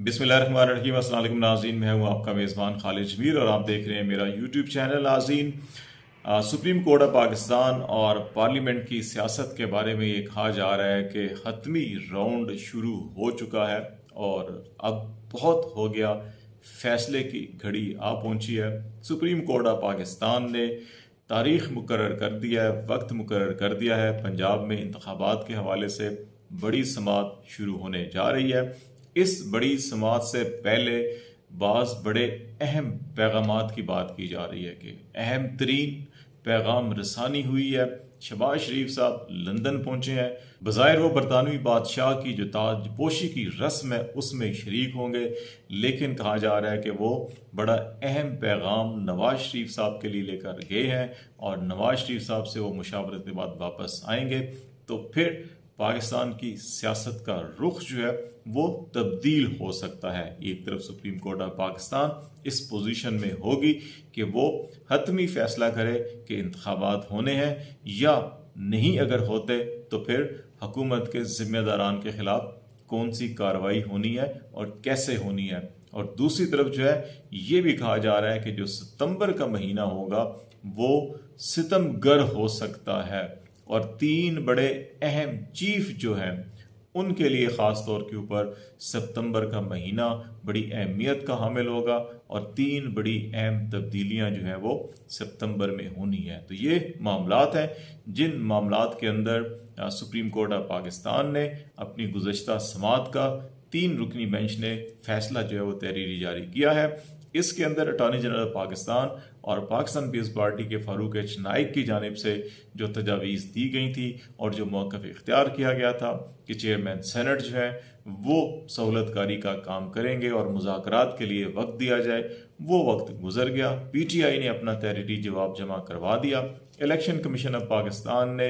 बिस्मिल्लाहिर्रहमानिर्रहीम। अस्सलाम वालेकुम नाज़रीन, मैं हूं आपका मेज़बान खालिद जमीर और आप देख रहे हैं मेरा यूट्यूब चैनल। नाज़रीन, सुप्रीम कोर्ट ऑफ पाकिस्तान और पार्लियामेंट की सियासत के बारे में ये कहा जा रहा है कि हतमी राउंड शुरू हो चुका है और अब बहुत हो गया, फैसले की घड़ी आ पहुंची है। सुप्रीम कोर्ट ऑफ पाकिस्तान ने तारीख मुकर्रर कर दिया है, वक्त मुकर्रर कर दिया है। पंजाब में इंतखाबात के हवाले से बड़ी समात शुरू होने जा रही है। इस बड़ी समात से पहले बाज़ बड़े अहम पैगामात की बात की जा रही है कि अहम तरीन पैगाम रसानी हुई है। शहबाज शरीफ साहब लंदन पहुंचे हैं। बज़ाहिर वो बरतानवी बादशाह की जो ताजपोशी की रस्म है उसमें शरीक होंगे, लेकिन कहा जा रहा है कि वो बड़ा अहम पैगाम नवाज शरीफ साहब के लिए लेकर गए हैं और नवाज शरीफ साहब से वो मुशावरत के बाद वापस आएंगे तो फिर पाकिस्तान की सियासत का रुख जो है वो तब्दील हो सकता है। एक तरफ सुप्रीम कोर्ट ऑफ पाकिस्तान इस पोजीशन में होगी कि वो हतमी फैसला करे कि इंतखाबात होने हैं या नहीं। अगर होते तो फिर हुकूमत के जिम्मेदारान के खिलाफ कौन सी कार्रवाई होनी है और कैसे होनी है। और दूसरी तरफ जो है ये भी कहा जा रहा है कि जो सितंबर का महीना होगा वो सितमगर हो सकता है और तीन बड़े अहम चीफ जो हैं उनके लिए ख़ास तौर के ऊपर सितंबर का महीना बड़ी अहमियत का हामिल होगा और तीन बड़ी अहम तब्दीलियां जो हैं वो सितंबर में होनी है। तो ये मामलात हैं जिन मामलात के अंदर सुप्रीम कोर्ट ऑफ पाकिस्तान ने अपनी गुज़श्ता समात का 3 रुकनी बेंच ने फैसला जो है वो तहरीरी जारी किया है। इसके अंदर अटॉर्नी जनरल पाकिस्तान और पाकिस्तान पीपल्स पार्टी के फारूक एच नाइक की जानिब से जो तजावीज़ दी गई थी और जो मौक़िफ़ इख्तियार किया गया था कि चेयरमैन सेनेट जो है वो सहूलतकारी का काम करेंगे और मुज़ाकरात के लिए वक्त दिया जाए, वो वक्त गुजर गया। PTI ने अपना तहरीरी जवाब जमा करवा दिया। इलेक्शन कमीशन ऑफ पाकिस्तान ने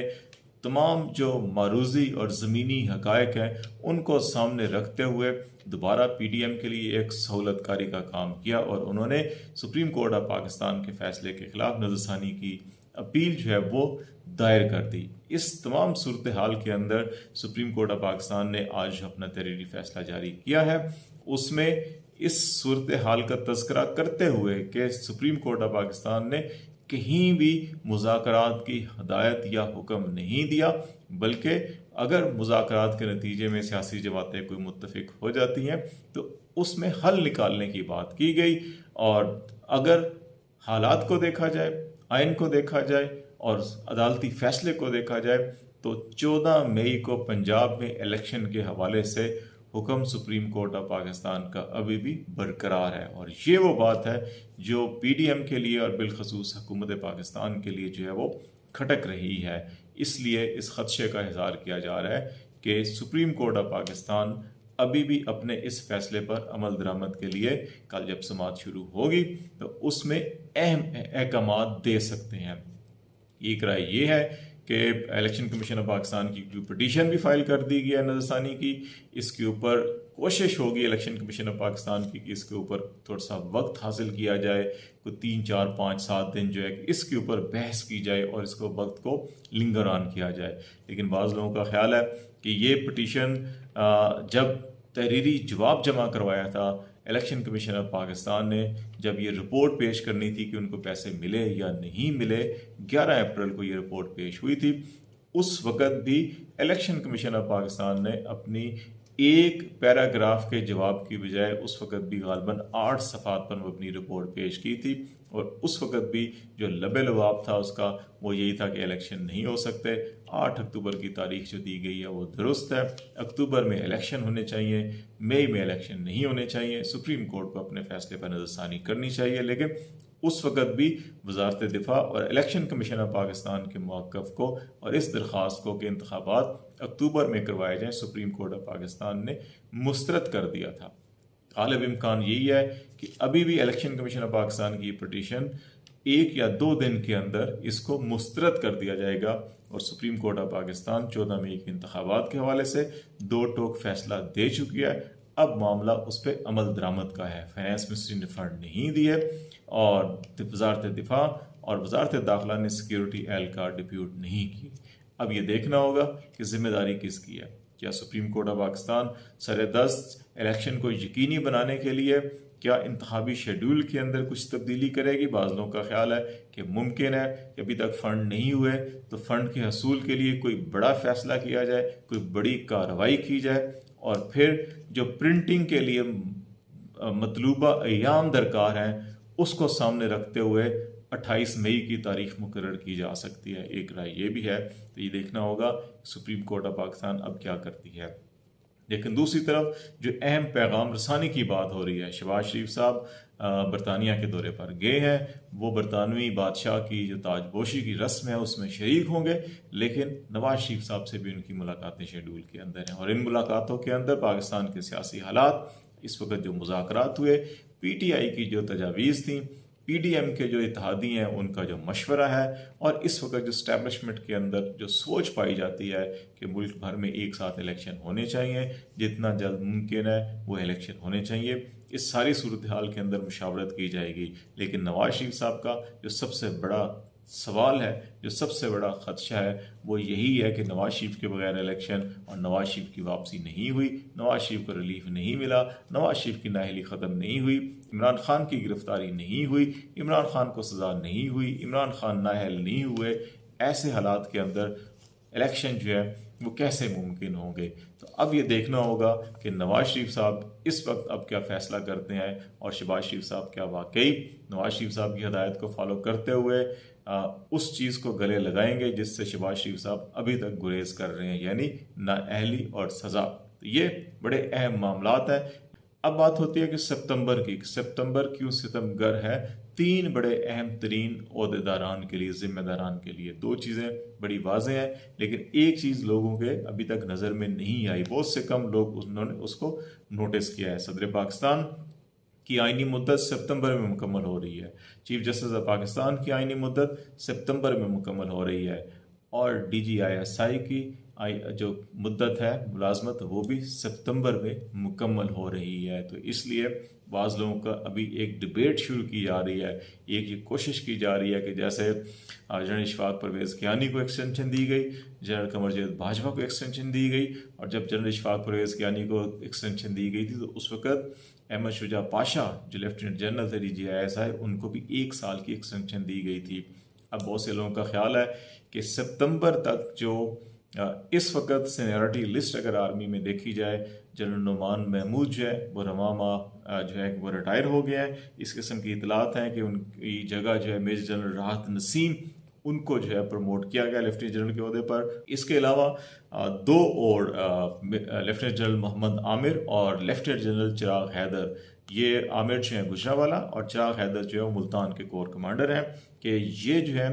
तमाम जो मारूजी और ज़मीनी हकायक हैं उनको सामने रखते हुए दोबारा PDM के लिए एक सहूलतकारी का काम किया और उन्होंने सुप्रीम कोर्ट ऑफ पाकिस्तान के फैसले के खिलाफ नज़रसानी की अपील जो है वो दायर कर दी। इस तमाम सूरत हाल के अंदर सुप्रीम कोर्ट ऑफ पाकिस्तान ने आज अपना तहरीरी फैसला जारी किया है। उसमें इस सूरत हाल का तज़किरा करते हुए कि सुप्रीम कोर्ट ऑफ पाकिस्तान ने कहीं भी मुज़ाकरात की हदायत या हुक्म नहीं दिया, बल्कि अगर मुज़ाकरात के नतीजे में सियासी जमातें कोई मुत्तफिक हो जाती हैं तो उसमें हल निकालने की बात की गई। और अगर हालात को देखा जाए, आइन को देखा जाए और अदालती फैसले को देखा जाए तो 14 मई को पंजाब में इलेक्शन के हवाले से हुक्म सुप्रीम कोर्ट ऑफ पाकिस्तान का अभी भी बरकरार है। और ये वो बात है जो PDM के लिए और बिलखसूस हुकूमत पाकिस्तान के लिए जो है वो खटक रही है। इसलिए इस खदशे का इज़हार किया जा रहा है कि सुप्रीम कोर्ट ऑफ पाकिस्तान अभी भी अपने इस फैसले पर अमल दरामद के लिए कल जब समात शुरू होगी तो उसमें अहम अहकामात दे सकते हैं। एक राय ये है कि इलेक्शन कमीशन ऑफ पाकिस्तान की पिटीशन भी फाइल कर दी गई है नज़रसानी की। इसके ऊपर कोशिश होगी इलेक्शन कमीशन ऑफ पाकिस्तान की कि इसके ऊपर थोड़ा सा वक्त हासिल किया जाए, कोई 3, 4, 5, 7 दिन जो है इसके ऊपर बहस की जाए और इसको वक्त को लिंगर ऑन किया जाए। लेकिन बाज़ लोगों का ख्याल है कि ये पिटीशन जब तहरीरी जवाब जमा करवाया था इलेक्शन कमीशन ऑफ पाकिस्तान ने, जब ये रिपोर्ट पेश करनी थी कि उनको पैसे मिले या नहीं मिले, 11 अप्रैल को ये रिपोर्ट पेश हुई थी। उस वक़्त भी इलेक्शन कमीशन ऑफ पाकिस्तान ने अपनी एक पैराग्राफ के जवाब की बजाय उस वक़्त भी गालबन 8 सफ़ात पर अपनी रिपोर्ट पेश की थी और उस वक़्त भी जो लबे लवाब था उसका वो यही था कि इलेक्शन नहीं हो सकते। 8 अक्टूबर की तारीख जो दी गई है वो दुरुस्त है। अक्टूबर में इलेक्शन होने चाहिए, मई में इलेक्शन नहीं होने चाहिए। सुप्रीम कोर्ट को अपने फैसले पर नज़रसानी करनी चाहिए। लेकिन उस वक़्त भी वजारत दिफा और इलेक्शन कमीशन ऑफ पाकिस्तान के मौक़िफ़ को और इस दरख्वास्त को कि इंतखाबात अक्टूबर में करवाए जाएँ सुप्रीम कोर्ट ऑफ पाकिस्तान ने मुस्तरद कर दिया था। गालिब इम्कान यही है कि अभी भी इलेक्शन कमीशन ऑफ पाकिस्तान की पिटीशन 1 या 2 दिन के अंदर इसको मुस्तरद कर दिया जाएगा और सुप्रीम कोर्ट ऑफ पाकिस्तान 14 मई के इंतखाबात के हवाले से 2 टोक फैसला दे चुकी है। अब मामला उस पर अमल दरामद का है। फाइनेंस मिनिस्ट्री ने फंड नहीं दिए और वजारत दिफा और वजारत दाखिला ने सिक्योरिटी एहलकार डिप्यूट नहीं की। अब ये देखना होगा कि जिम्मेदारी किसकी है। क्या सुप्रीम कोर्ट ऑफ पाकिस्तान सरेदस्त इलेक्शन को यकीनी बनाने के लिए क्या इंतखाबी शेड्यूल के अंदर कुछ तब्दीली करेगी? बाज़ लोगों का ख्याल है कि मुमकिन है कि अभी तक फ़ंड नहीं हुए तो फ़ंड के हसूल के लिए कोई बड़ा फ़ैसला किया जाए, कोई बड़ी कार्रवाई की जाए और फिर जो प्रिंटिंग के लिए मतलूबा अयाम दरकार हैं उसको सामने रखते हुए 28 मई की तारीख मुकर्रर की जा सकती है। एक राय ये भी है, तो ये देखना होगा सुप्रीम कोर्ट ऑफ पाकिस्तान अब क्या करती है। लेकिन दूसरी तरफ जो अहम पैगाम रसानी की बात हो रही है, शहबाज शरीफ साहब बरतानिया के दौरे पर गए हैं, वो बरतानवी बादशाह की जो ताजपोशी की रस्म है उसमें शरीक होंगे, लेकिन नवाज शरीफ साहब से भी उनकी मुलाकातें शेड्यूल के अंदर हैं और इन मुलाकातों के अंदर पाकिस्तान के सियासी हालात, इस वक्त जो मुज़ाकरात हुए, PTI की जो तजावीज़ थी, PDM के जो इत्तेहादी हैं उनका जो मशवरा है और इस वक्त जो स्टैब्लिशमेंट के अंदर जो सोच पाई जाती है कि मुल्क भर में एक साथ इलेक्शन होने चाहिए, जितना जल्द मुमकिन है वो इलेक्शन होने चाहिए, इस सारी सूरत हाल के अंदर मुशावरत की जाएगी। लेकिन नवाज शरीफ साहब का जो सबसे बड़ा सवाल है, जो सबसे बड़ा खदशा है, वो यही है कि नवाज शरीफ के बगैर इलेक्शन और नवाज शरीफ की वापसी नहीं हुई, नवाज शरीफ को रिलीफ नहीं मिला, नवाज शरीफ की नाअहली ख़त्म नहीं हुई, इमरान खान की गिरफ्तारी नहीं हुई, इमरान खान को सज़ा नहीं हुई, इमरान खान नाअहल नहीं हुए, ऐसे हालात के अंदर इलेक्शन जो है वो कैसे मुमकिन होंगे? तो अब ये देखना होगा कि नवाज शरीफ साहब इस वक्त अब क्या फ़ैसला करते हैं और शहबाज शरीफ साहब क्या वाकई नवाज शरीफ साहब की हदायत को फॉलो करते हुए उस चीज़ को गले लगाएंगे जिससे शहबाज शरीफ साहब अभी तक गुरेज कर रहे हैं, यानी नाअहली और सज़ा। तो ये बड़े अहम मामलात हैं। अब बात होती है कि सितंबर की, सितंबर क्यों सितमगर है? 3 बड़े अहम तरीन ओहदेदारान के लिए, जिम्मेदारान के लिए 2 चीज़ें बड़ी वाज़ेह हैं, लेकिन एक चीज़ लोगों के अभी तक नज़र में नहीं आई, बहुत से कम लोग उन्होंने उसको नोटिस किया है। सदर पाकिस्तान की आइनी मुद्दत सितंबर में मुकम्मल हो रही है, चीफ जस्टिस ऑफ पाकिस्तान की आइनी मुद्दत सितंबर में मुकम्मल हो रही है और DGISI की जो मुद्दत है मुलाजमत वो भी सितंबर में मुकम्मल हो रही है। तो इसलिए बाज़ लोगों का अभी एक डिबेट शुरू की जा रही है, एक ये कोशिश की जा रही है कि जैसे जनरल इशफाक परवेज़ कियानी को एक्सटेंशन दी गई, जनरल कमरजाद बाजवा को एक्सटेंशन दी गई, और जब जनरल इशफाक परवेज़ कियानी को एक्सटेंशन दी गई थी तो उस वक़्त अहमद शुजा पाशा जो लेफ्टिनेंट जनरल थे DGISI, उनको भी 1 साल की एक्सटेंशन दी गई थी। अब बहुत से लोगों का ख्याल है कि सितंबर तक जो इस वक्त सीनियरिटी लिस्ट अगर आर्मी में देखी जाए, जनरल नुमान महमूद जो है वो रवा माह जो है वो रिटायर हो गया है। इस किस्म की इतलात हैं कि उनकी जगह जो है मेजर जनरल राहत नसीम उनको जो है प्रमोट किया गया लेफ्टिनेंट जनरल के ओहदे पर। इसके अलावा 2 और लेफ्टिनेंट जनरल मोहम्मद आमिर और लेफ्टिनेंट जनरल चिराग हैदर, ये आमिर जो है गुजरावाला और चिराग हैदर जो है वो मुल्तान के कोर कमांडर हैं, कि ये जो है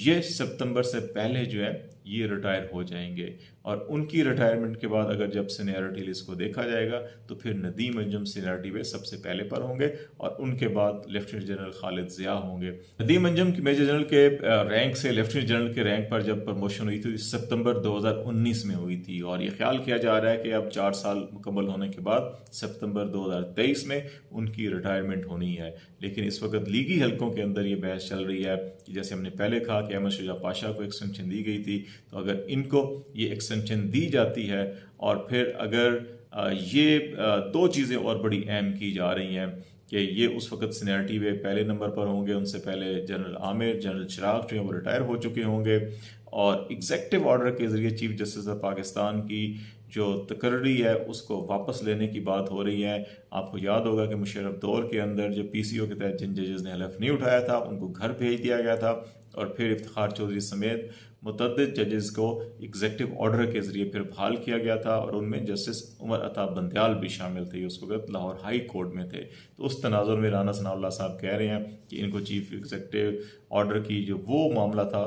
ये सितंबर से पहले जो है ये रिटायर हो जाएंगे और उनकी रिटायरमेंट के बाद अगर जब सीनियरिटी लिस्ट को देखा जाएगा तो फिर नदीम अंजुम सीनियरिटी में सबसे पहले पर होंगे और उनके बाद लेफ्टिनेंट जनरल खालिद ज़िया होंगे। नदीम अंजुम की मेजर जनरल के रैंक से लेफ्टिनेंट जनरल के रैंक पर जब प्रमोशन हुई थी सितंबर 2019 में हुई थी और ये ख्याल किया जा रहा है कि अब 4 साल मुकम्मल होने के बाद सितंबर 2023 में उनकी रिटायरमेंट होनी है। लेकिन इस वक्त लीगी हलकों के अंदर ये बहस चल रही है कि जैसे हमने पहले कहा कि अहमद शुजा पाशा को एक्सटेंशन दी गई थी, तो अगर इनको ये एक्सटेंशन दी जाती है और फिर अगर ये 2 चीज़ें और बड़ी अहम की जा रही हैं कि ये उस वक्त सीनियरिटी में पहले नंबर पर होंगे, उनसे पहले जनरल आमिर, जनरल चिराग जो है वो रिटायर हो चुके होंगे और एग्जेक्टिव ऑर्डर के ज़रिए चीफ जस्टिस ऑफ पाकिस्तान की जो तकर्री है उसको वापस लेने की बात हो रही है। आपको याद होगा कि मुशर्रफ दौर के अंदर जो PCO के तहत जिन जजेस ने हलफ नहीं उठाया था उनको घर भेज दिया गया था और फिर इफ्तिखार चौधरी समेत मुतअद्दिद जजेस को एग्जेक्टिव ऑर्डर के ज़रिए फिर बहाल किया गया था और उनमें जस्टिस उमर अता बंदयाल भी शामिल थे, उस वक्त लाहौर हाई कोर्ट में थे। तो उस तनाजुर में राना सनाउल्लाह साहब कह रहे हैं कि इनको चीफ एग्जेक्टिव ऑर्डर की जो वो मामला था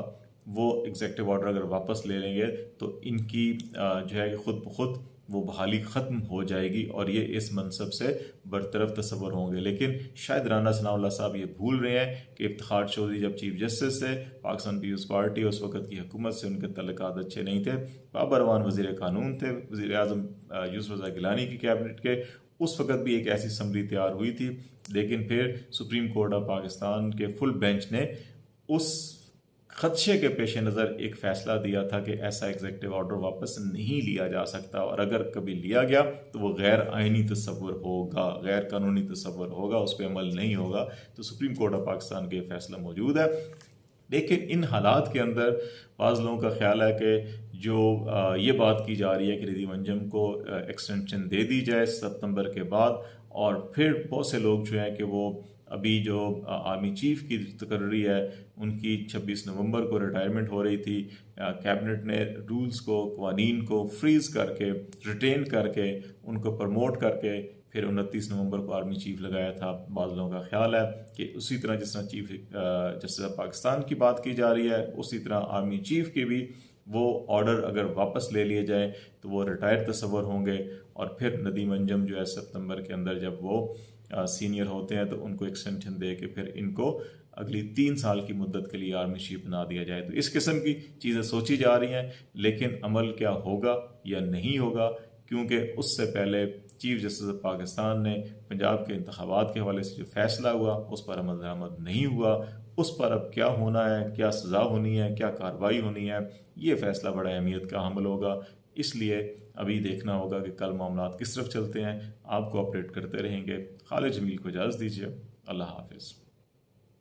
वो एग्जेक्टिव ऑर्डर अगर वापस ले लेंगे तो इनकी जो है खुद ब खुद वो बहाली ख़त्म हो जाएगी और ये इस मनसब से बरतरफ तस्वर होंगे। लेकिन शायद राना सनाउल्लाह साहब ये भूल रहे हैं कि इफ्तिखार चौधरी जब चीफ जस्टिस थे पाकिस्तान पीपल्स पार्टी उस वक्त की हुकूमत से उनके तल्लुकात अच्छे नहीं थे। बाबर रवान वज़ीर कानून थे, वज़ीर आज़म यूसुफ रज़ा गिलानी की कैबिनेट के, उस वक्त भी एक ऐसी समरी तैयार हुई थी, लेकिन फिर सुप्रीम कोर्ट ऑफ पाकिस्तान के फुल बेंच ने उस खदशे के पेश नज़र एक फ़ैसला दिया था कि ऐसा एग्जीक्यूटिव ऑर्डर वापस नहीं लिया जा सकता, और अगर कभी लिया गया तो वो गैर आइनी तसव्वुर होगा, गैर कानूनी तसव्वुर होगा, उस पर अमल नहीं होगा। तो सुप्रीम कोर्ट ऑफ पाकिस्तान का ये फ़ैसला मौजूद है। लेकिन इन हालात के अंदर बाज़ लोगों का ख्याल है कि जो ये बात की जा रही है कि रिद्धि मंजम को एक्सटेंशन दे दी जाए सितंबर के बाद, और फिर बहुत से लोग जो हैं कि वो अभी जो आर्मी चीफ की तकर्री है उनकी 26 नवंबर को रिटायरमेंट हो रही थी, कैबिनेट ने रूल्स को, कवानीन को फ्रीज़ करके, रिटेन करके, उनको प्रमोट करके फिर 29 नवंबर को आर्मी चीफ लगाया था। बाद लोगों का ख्याल है कि उसी तरह जिस तरह चीफ जस्टिस ऑफ पाकिस्तान की बात की जा रही है, उसी तरह आर्मी चीफ के भी वो ऑर्डर अगर वापस ले लिए जाए तो वो रिटायर तस्वर होंगे, और फिर नदीम अंजम जो है सितंबर के अंदर जब वो सीनियर होते हैं तो उनको एक्सटेंशन दे के फिर इनको अगली 3 साल की मुद्दत के लिए आर्मी चीफ बना दिया जाए। तो इस किस्म की चीज़ें सोची जा रही हैं, लेकिन अमल क्या होगा या नहीं होगा, क्योंकि उससे पहले चीफ जस्टिस ऑफ पाकिस्तान ने पंजाब के इंतखाबात के हवाले से जो फैसला हुआ उस पर अमल दरामद नहीं हुआ। उस पर अब क्या होना है, क्या सज़ा होनी है, क्या कार्रवाई होनी है, ये फ़ैसला बड़ा अहमियत का हामिल होगा। इसलिए अभी देखना होगा कि कल मामला किस तरफ चलते हैं। आपको अपडेट करते रहेंगे। खालिद जमील को इजाज़त दीजिए। अल्लाह हाफिज़।